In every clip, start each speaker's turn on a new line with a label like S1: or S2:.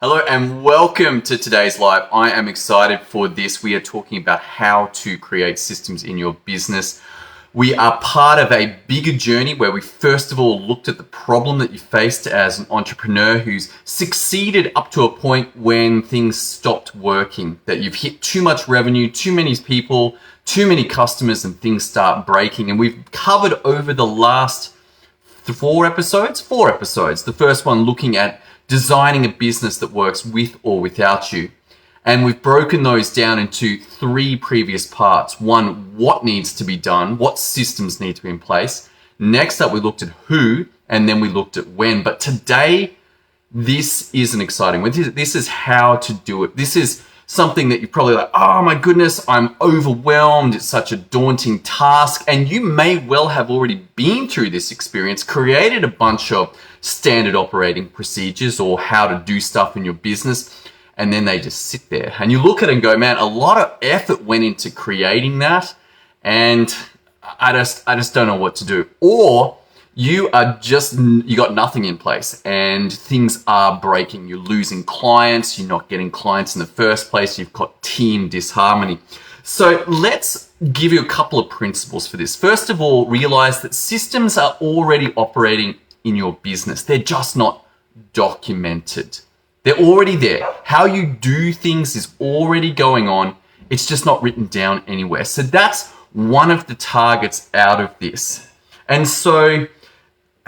S1: Hello and welcome to today's live. I am excited for this. We are talking about how to create systems in your business. We are part of a bigger journey where we first of all looked at the problem that you faced as an entrepreneur who's succeeded up to a point when things stopped working, that you've hit too much revenue, too many people, too many customers, and things start breaking. And we've covered over the last four episodes. The first one looking at designing a business that works with or without you. And we've broken those down into three previous parts. One, what needs to be done, what systems need to be in place. Next up, we looked at who, and then we looked at when. But today, this is an exciting one. This is how to do it. This is something that you're probably like, oh my goodness, I'm overwhelmed. It's such a daunting task. And you may well have already been through this experience, created a bunch of standard operating procedures or how to do stuff in your business, and then they just sit there. And you look at it and go, man, a lot of effort went into creating that, and I just don't know what to do. Or you got nothing in place and things are breaking. You're losing clients. You're not getting clients in the first place. You've got team disharmony. So let's give you a couple of principles for this. First of all, realize that systems are already operating in your business. They're just not documented. They're already there. How you do things is already going on. It's just not written down anywhere. So that's one of the targets out of this. And so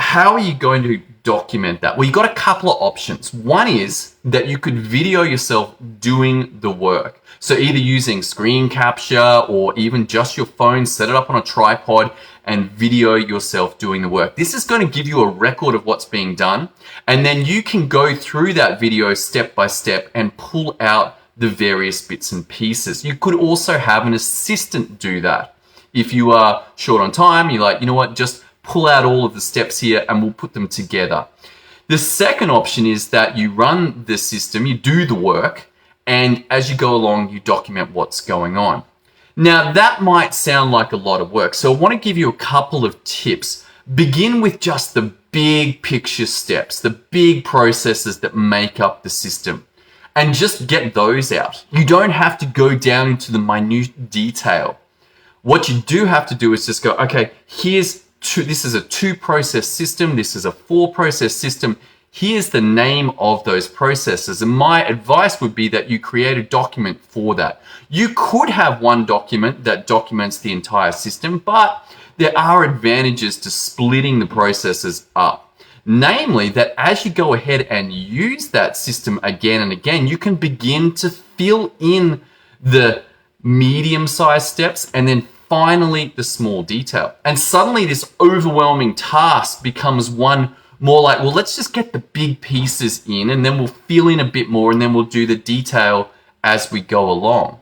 S1: how are you going to document that? Well, you've got a couple of options. One is that you could video yourself doing the work. So either using screen capture or even just your phone, set it up on a tripod and video yourself doing the work. This is going to give you a record of what's being done. And then you can go through that video step by step and pull out the various bits and pieces. You could also have an assistant do that. If you are short on time, you're like, you know what, just pull out all of the steps here and we'll put them together. The second option is that you run the system, you do the work, and as you go along, you document what's going on. Now, that might sound like a lot of work, so I want to give you a couple of tips. Begin with just the big picture steps, the big processes that make up the system, and just get those out. You don't have to go down into the minute detail. What you do have to do is just go, okay, this is a 2-process system. This is a 4-process system. Here's the name of those processes. And my advice would be that you create a document for that. You could have one document that documents the entire system, but there are advantages to splitting the processes up. Namely, that as you go ahead and use that system again and again, you can begin to fill in the medium-sized steps and then finally the small detail. And suddenly this overwhelming task becomes one more like, well, let's just get the big pieces in and then we'll fill in a bit more and then we'll do the detail as we go along.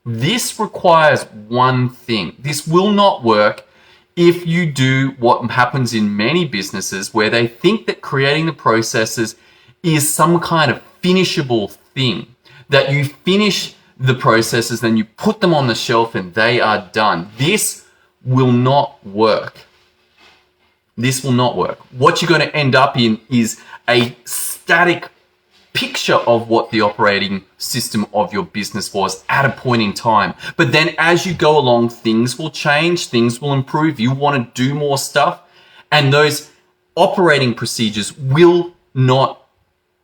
S1: This requires one thing. This will not work if you do what happens in many businesses where they think that creating the processes is some kind of finishable thing, that you finish the processes, then you put them on the shelf and they are done. This will not work. This will not work. What you're going to end up in is a static picture of what the operating system of your business was at a point in time. But then as you go along, things will change, things will improve. You want to do more stuff, and those operating procedures will not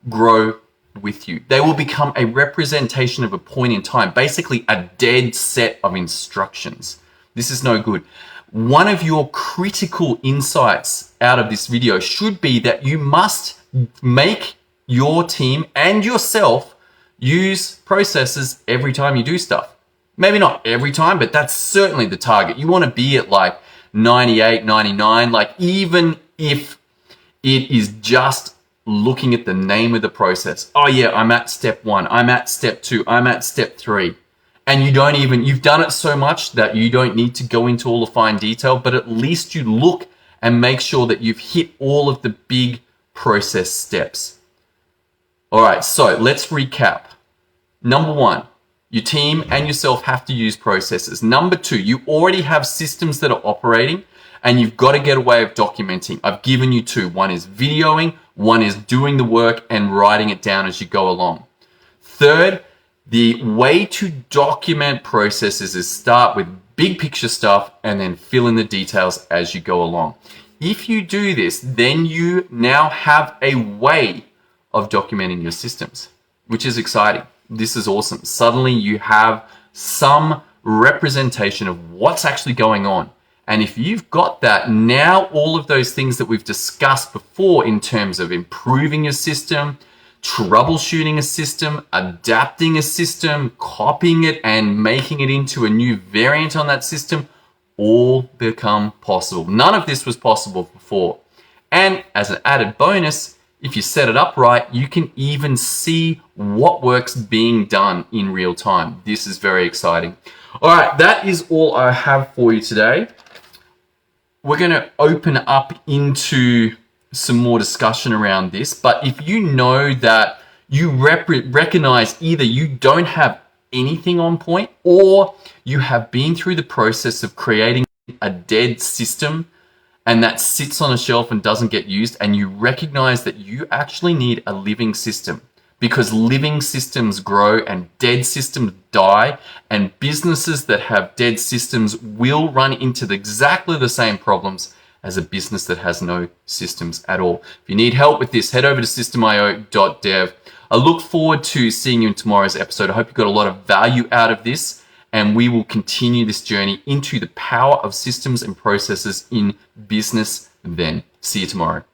S1: grow with you. They will become a representation of a point in time, basically a dead set of instructions. This is no good. One of your critical insights out of this video should be that you must make your team and yourself use processes every time you do stuff. Maybe not every time, but that's certainly the target. You want to be at like 98, 99, like even if it is just looking at the name of the process. Oh yeah, I'm at step 1, I'm at step 2, I'm at step 3. And you've done it so much that you don't need to go into all the fine detail, but at least you look and make sure that you've hit all of the big process steps. All right, so let's recap. Number 1, your team and yourself have to use processes. Number 2, you already have systems that are operating, and you've got to get a way of documenting. I've given you two. One is videoing, one is doing the work and writing it down as you go along. Third, the way to document processes is start with big picture stuff and then fill in the details as you go along. If you do this, then you now have a way of documenting your systems, which is exciting. This is awesome. Suddenly you have some representation of what's actually going on. And if you've got that, now all of those things that we've discussed before in terms of improving your system, troubleshooting a system, adapting a system, copying it and making it into a new variant on that system, all become possible. None of this was possible before. And as an added bonus, if you set it up right, you can even see what work's being done in real time. This is very exciting. All right, that is all I have for you today. We're going to open up into some more discussion around this, but if you know that you recognize either you don't have anything on point or you have been through the process of creating a dead system and that sits on a shelf and doesn't get used, and you recognize that you actually need a living system, because living systems grow and dead systems die, and businesses that have dead systems will run into exactly the same problems as a business that has no systems at all. If you need help with this, head over to systemio.dev. I look forward to seeing you in tomorrow's episode. I hope you got a lot of value out of this, and we will continue this journey into the power of systems and processes in business then. See you tomorrow.